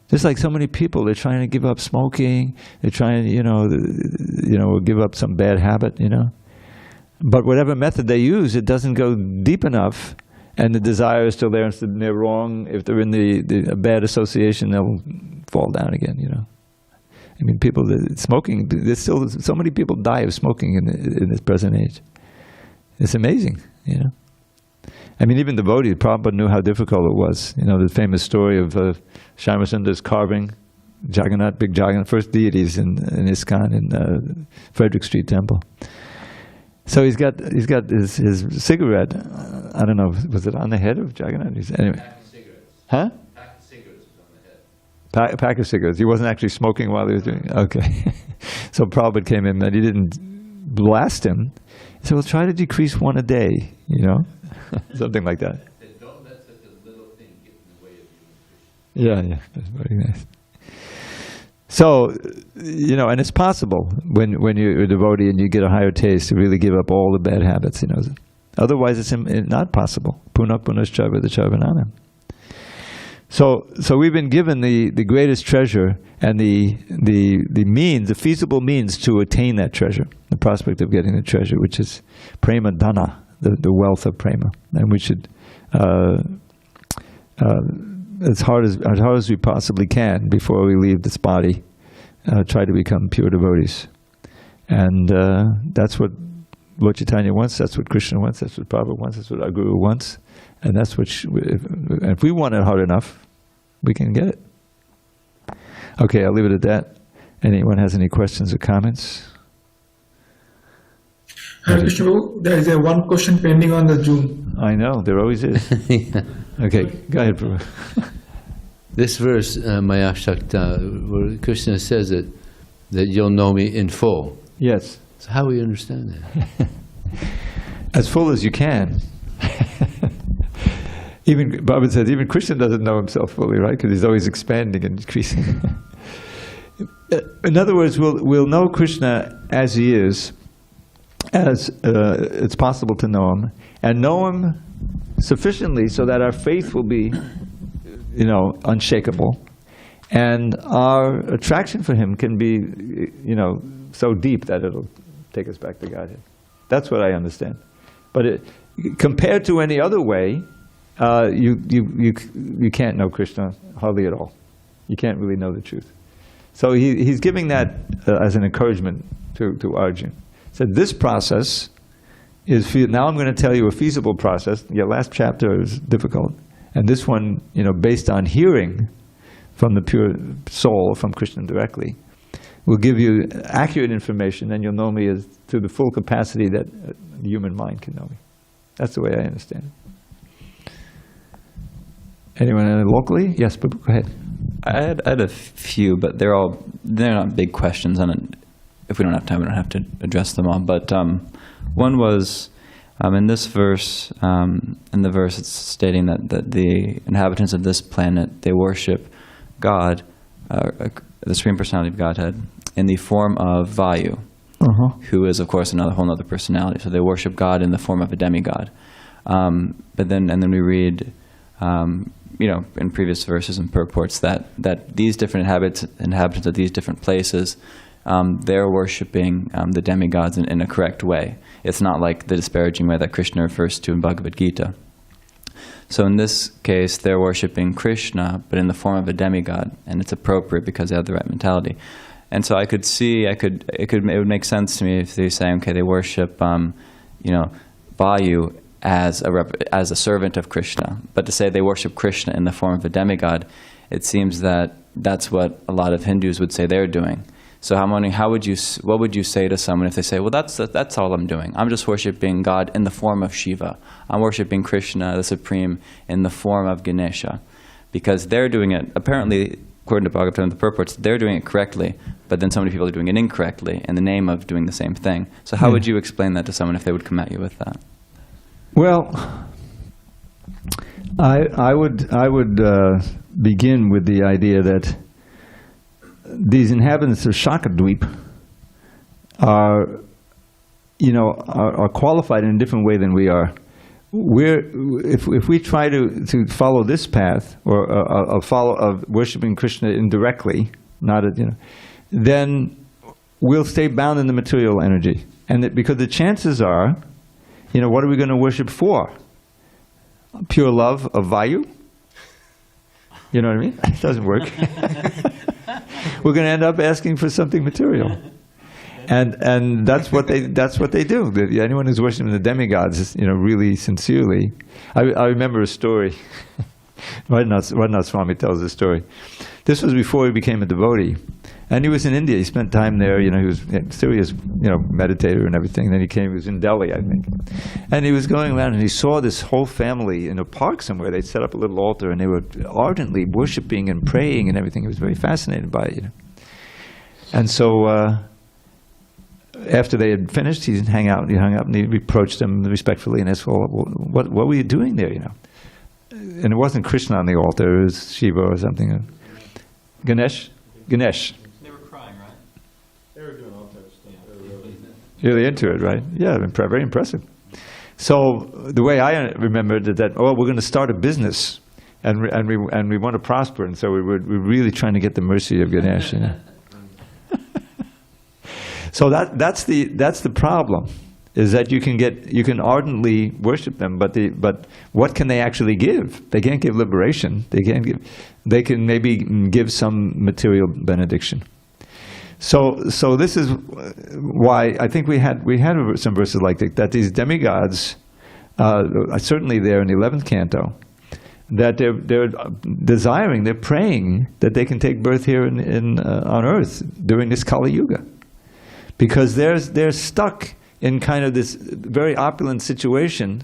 Just like so many people, they're trying to give up smoking, they're trying to, give up some bad habit, you know. But whatever method they use, it doesn't go deep enough, and the desire is still there, and they're wrong. If they're in a bad association, they'll fall down again, you know. I mean, people, smoking, there's still so many people die of smoking in this present age. It's amazing, you know. I mean, even devotees, Prabhupada knew how difficult it was. You know, the famous story of Shamasundar's carving Jagannath, big Jagannath, first deities in ISKCON in Frederick Street Temple. So he's got his cigarette. I don't know, was it on the head of Jagannath? Anyway, pack of cigarettes. Huh? Pack of cigarettes was on the head. Pack of cigarettes. He wasn't actually smoking while he was doing it. Okay. So Prabhupada came in, and he didn't blast him. He said, well, try to decrease one a day, you know? Something like that. Don't let such a little thing get in the way of you. Yeah, that's very nice. So, you know, and it's possible when you're a devotee and you get a higher taste to really give up all the bad habits, you know. Otherwise, it's not possible. Punak punaschai vidacharvananam. So we've been given the greatest treasure and the means, the feasible means to attain that treasure, the prospect of getting the treasure, which is prema dana, the wealth of prema. And we should, as hard as we possibly can before we leave this body, try to become pure devotees. And that's what Lord Chaitanya wants, that's what Krishna wants, that's what Prabhupada wants, that's what our Guru wants. And that's what, if we want it hard enough, we can get it. Okay, I'll leave it at that. Anyone has any questions or comments? Hare Krishna, there is one question pending on the Zoom. I know, there always is. Yeah. Okay, go ahead, Prabhupada. This verse, Maya Shakta, where Krishna says that you'll know me in full. Yes. So how do we understand that? As full as you can. Even Prabhupada says, even Krishna doesn't know himself fully, right? Because he's always expanding and decreasing. In other words, we'll know Krishna as he is, as it's possible to know him, and know him sufficiently so that our faith will be, you know, unshakable, and our attraction for him can be, you know, so deep that it'll take us back to Godhead. That's what I understand. But compared to any other way, you can't know Krishna hardly at all. You can't really know the truth. So he's giving that as an encouragement to Arjuna. So this process is, now I'm going to tell you a feasible process. Your last chapter is difficult. And this one, based on hearing from the pure soul, from Krishna directly, will give you accurate information, and you'll know me as to the full capacity that the human mind can know me. That's the way I understand it. Anyone locally? Yes, but go ahead. I had a few, but they're not big questions, and if we don't have time, we don't have to address them all. But one was in this verse, in the verse it's stating that the inhabitants of this planet, they worship God, the Supreme Personality of Godhead, in the form of Vayu, who is, of course, whole other personality. So they worship God in the form of a demigod. But then we read, in previous verses and purports that these different inhabitants of these different places, they're worshiping the demigods in a correct way. It's not like the disparaging way that Krishna refers to in Bhagavad Gita. So in this case, they're worshiping Krishna, but in the form of a demigod, and it's appropriate because they have the right mentality. And so I could see, it would make sense to me if they say, okay, they worship, Vayu as a servant of Krishna, but to say they worship Krishna in the form of a demigod, it seems that that's what a lot of Hindus would say they're doing. So I'm wondering, what would you say to someone if they say, well, that's all I'm doing. I'm just worshiping God in the form of Shiva. I'm worshiping Krishna, the Supreme, in the form of Ganesha. Because they're doing it, apparently, according to Bhagavatam, the purports, they're doing it correctly, but then so many people are doing it incorrectly in the name of doing the same thing. So how would you explain that to someone if they would come at you with that? Well, I would begin with the idea that these inhabitants of Shakadweep are qualified in a different way than we are. If we try to follow this path or follow of worshiping Krishna indirectly, then we'll stay bound in the material energy, and because the chances are, what are we going to worship for? Pure love of Vayu? You know what I mean? It doesn't work. We're going to end up asking for something material, and that's what they do. Anyone who's worshiping the demigods, really sincerely. I remember a story. Radhanath Swami tells a story. This was before he became a devotee, and he was in India. He spent time there. He was a serious, meditator and everything. Then he was in Delhi, I think, and he was going around and he saw this whole family in a park somewhere. They'd set up a little altar and they were ardently worshiping and praying and everything. He was very fascinated by it, And so after they had finished, he hung up and he approached them respectfully and asked, "Well, what were you doing there?" And it wasn't Krishna on the altar; it was Shiva or something. Ganesh. They were crying, right? They were doing all types of stuff. Really into it, right? Yeah, very impressive. So the way I remembered it, that we're going to start a business, and we want to prosper, and so we're really trying to get the mercy of Ganesh. So that's the problem, is that you can ardently worship them, but what can they actually give? They can't give liberation. They can maybe give some material benediction. So this is why I think we had some verses like that these demigods, certainly there in the 11th canto, that they're desiring, they're praying that they can take birth here on earth during this Kali Yuga, because they're stuck in kind of this very opulent situation,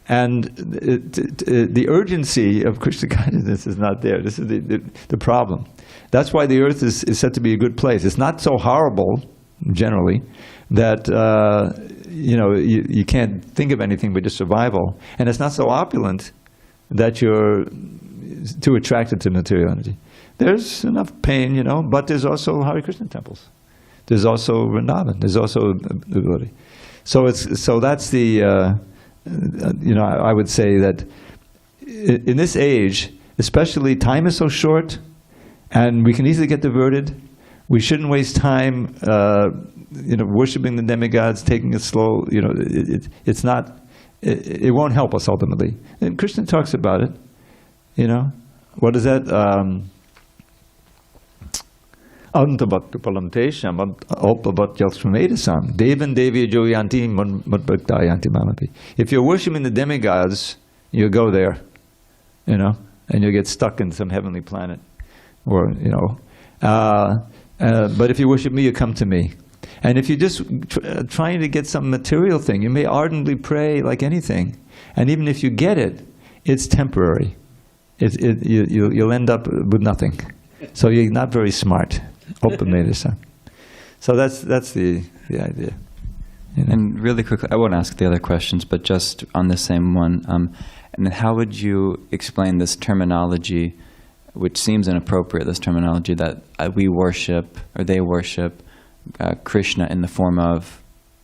and the urgency of Krishna consciousness is not there. This is the problem. That's why the earth is said to be a good place. It's not so horrible, generally, that you can't think of anything but just survival, and it's not so opulent that you're too attracted to material energy. There's enough pain, but there's also Hare Krishna temples. There's also Vrindavan. There's also ability. So that's the I would say that in this age, especially, time is so short, and we can easily get diverted. We shouldn't waste time, worshiping the demigods, taking it slow. It's not. It won't help us ultimately. And Krishna talks about it. What is that? Antabhaktu palamtesham alpavat yalshramedasam devan devi joyanti madbhaktayanti mamapi. If you're worshiping the demigods, you'll go there, and you'll get stuck in some heavenly planet, or but if you worship me, you come to me. And if you're just trying to get some material thing, you may ardently pray like anything, and even if you get it, it's temporary. You'll end up with nothing. So you're not very smart. So that's the idea. And really quickly, I won't ask the other questions, but just on the same one, and how would you explain this terminology, which seems inappropriate, this terminology that we worship, or they worship, Krishna in the form of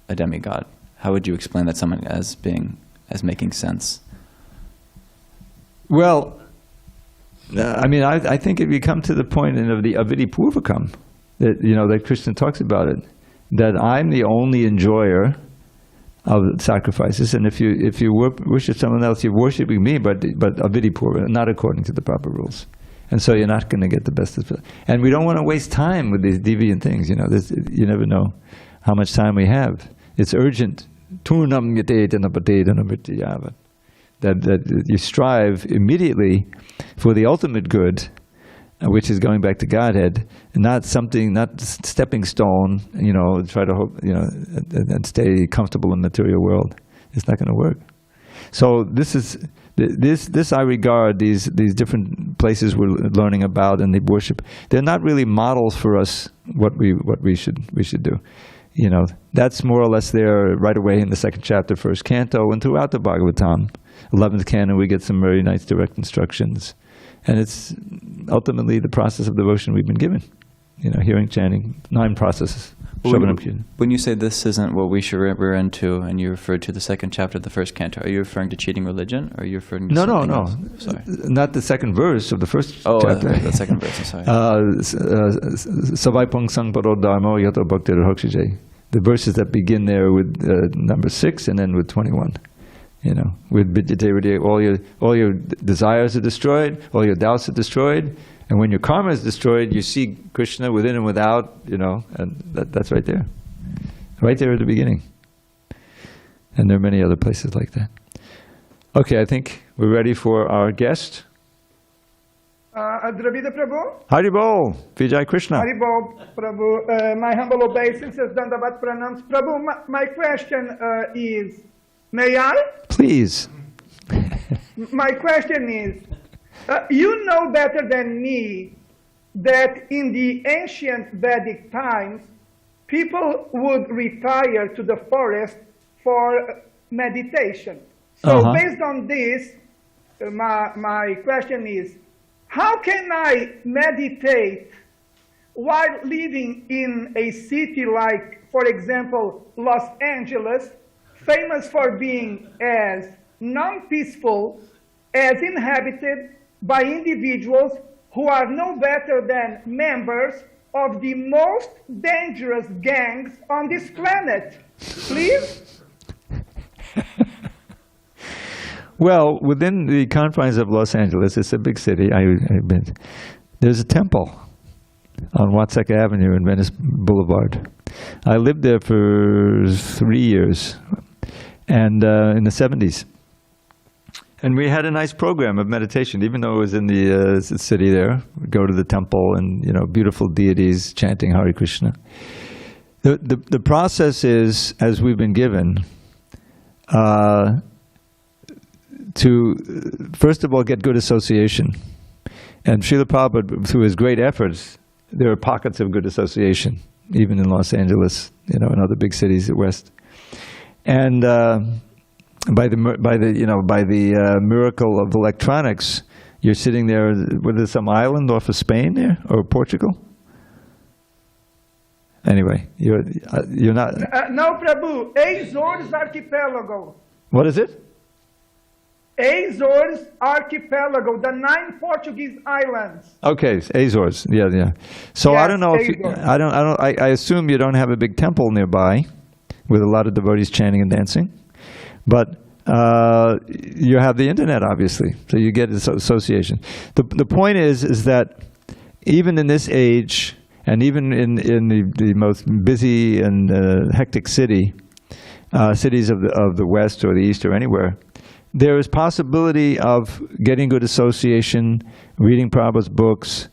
a demigod? How would you explain that someone as making sense? Well, I think if you come to the point of the Avidi Purvakam, that Krishna talks about it, that I'm the only enjoyer of sacrifices, and if you worship someone else, you're worshiping me, but Avidi Purva, not according to the proper rules. And so you're not going to get the best of it. And we don't want to waste time with these deviant things. You never know how much time we have. It's urgent. That you strive immediately for the ultimate good, which is going back to Godhead, and not stepping stone. Try to hope, and stay comfortable in the material world. It's not going to work. So this I regard these different places we're learning about and the worship. They're not really models for us what we should do. That's more or less there right away in the second chapter, first canto, and throughout the Bhagavatam. 11th canon, we get some very nice direct instructions. And it's ultimately the process of devotion we've been given. Hearing, chanting, 9 processes. When you say this isn't what we should remember into, and you referred to the second chapter of the first canto, are you referring to cheating religion, or are you referring to something else? Sorry. Not the second verse of the first chapter. The second verse, I'm sorry. Savaipang sang paro dharmo yato bhaktir hokshije. The verses that begin there with number 6 and then with 21. With Vidyate, all your desires are destroyed, all your doubts are destroyed, and when your karma is destroyed, you see Krishna within and without, and that's right there. Right there at the beginning. And there are many other places like that. Okay, I think we're ready for our guest. Dravida Prabhu? Haribol, Vijay Krishna. Haribol Prabhu, my humble obeisances, Dandavat Pranams. Prabhu, my question is, may I? Please. My question is, you know better than me that in the ancient Vedic times, people would retire to the forest for meditation. So based on this, my question is, how can I meditate while living in a city like, for example, Los Angeles, famous for being as non-peaceful, as inhabited by individuals who are no better than members of the most dangerous gangs on this planet? Please? Well, within the confines of Los Angeles, it's a big city. I've been. There's a temple on Watseka Avenue in Venice Boulevard. I lived there for 3 years, and in the 70s. And we had a nice program of meditation, even though it was in the city there. We'd go to the temple and, beautiful deities chanting Hare Krishna. The process is, as we've been given, to, first of all, get good association. And Srila Prabhupada, through his great efforts, there are pockets of good association, even in Los Angeles, and other big cities at West. And by the miracle of electronics, you're sitting there, what is some island off of Spain there, or Portugal? Anyway, you're not... No, Prabhu, Azores Archipelago. What is it? Azores archipelago, the 9 Portuguese islands. Okay, Azores. Yeah, yeah. So I Yes, don't know if you, Azores. I assume you don't have a big temple nearby with a lot of devotees chanting and dancing, but you have the internet, obviously, so you get association. The point is that even in this age, and even in the most busy and hectic cities of the West or the East or anywhere, there is possibility of getting good association, reading Prabhupada's books,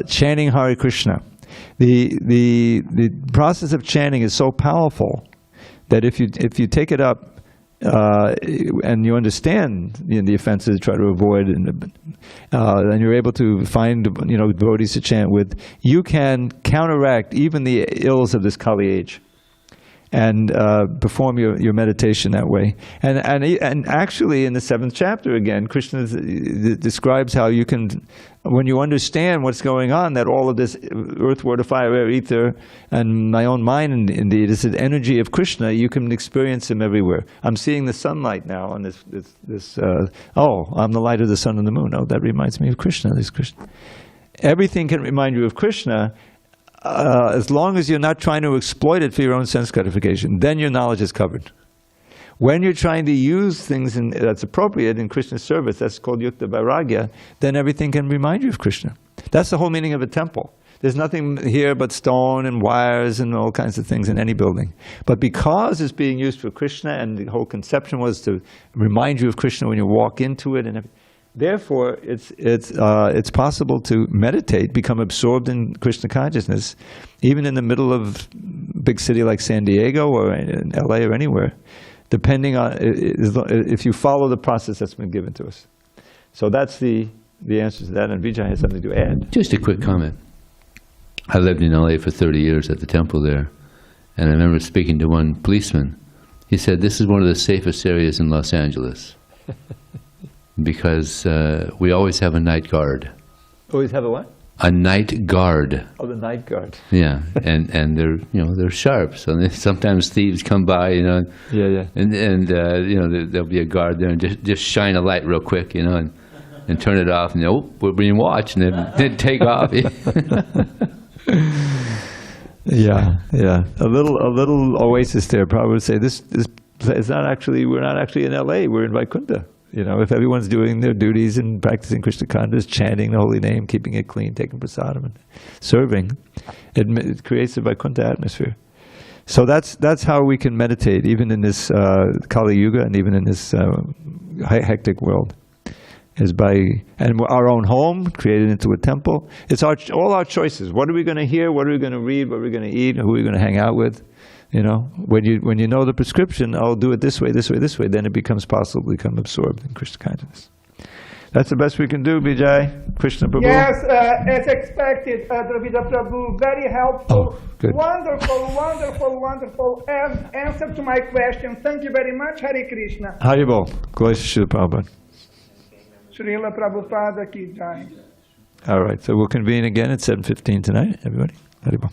chanting Hare Krishna. The process of chanting is so powerful that if you take it up and you understand the offenses, try to avoid, and you're able to find devotees to chant with, you can counteract even the ills of this Kali age, and perform your meditation that way. And actually, in the 7th chapter, again, Krishna describes how you can, when you understand what's going on, that all of this earth, water, fire, air, ether, and my own mind, indeed, is the energy of Krishna. You can experience him everywhere. I'm seeing the sunlight now on this. Oh, I'm the light of the sun and the moon. Oh, that reminds me of Krishna. There's Krishna. Everything can remind you of Krishna. As long as you're not trying to exploit it for your own sense gratification, then your knowledge is covered. When you're trying to use things that's appropriate in Krishna's service, that's called yukta vairagya, then everything can remind you of Krishna. That's the whole meaning of a temple. There's nothing here but stone and wires and all kinds of things in any building. But because it's being used for Krishna, and the whole conception was to remind you of Krishna when you walk into it, and everything, therefore, it's possible to meditate, become absorbed in Krishna consciousness, even in the middle of a big city like San Diego or in LA or anywhere, depending on if you follow the process that's been given to us. So that's the answer to that, and Vijay has something to add. Just a quick comment. I lived in LA for 30 years at the temple there, and I remember speaking to one policeman. He said, this is one of the safest areas in Los Angeles. Because we always have a night guard. Always have a what? A night guard. Oh, the night guard. Yeah, and they're sharp. So sometimes thieves come by, Yeah, yeah. and there'll be a guard there and just shine a light real quick, and turn it off, and we're being watched, and then take off. Yeah, yeah. A little oasis there. Probably would say this is not actually. We're not actually in LA. We're in Vaikuntha. If everyone's doing their duties and practicing Krishna consciousness, chanting the holy name, keeping it clean, taking prasadam, and serving, it creates a Vaikuntha atmosphere. So that's how we can meditate, even in this Kali Yuga, and even in this hectic world, is by our own home created into a temple. It's all our choices. What are we going to hear? What are we going to read? What are we going to eat? Who are we going to hang out with? When you know the prescription, I'll do it this way, this way, this way, then it becomes possible to become absorbed in Krishna consciousness. That's the best we can do, Vijay. Krishna Prabhu. Yes, as expected, Dravida Prabhu, very helpful. Oh, good. Wonderful answer to my question. Thank you very much. Hare Krishna. Haribol. Glory to Srila Prabhupada. Srila Prabhupada ki jai. All right, so we'll convene again at 7:15 tonight, everybody. Haribol.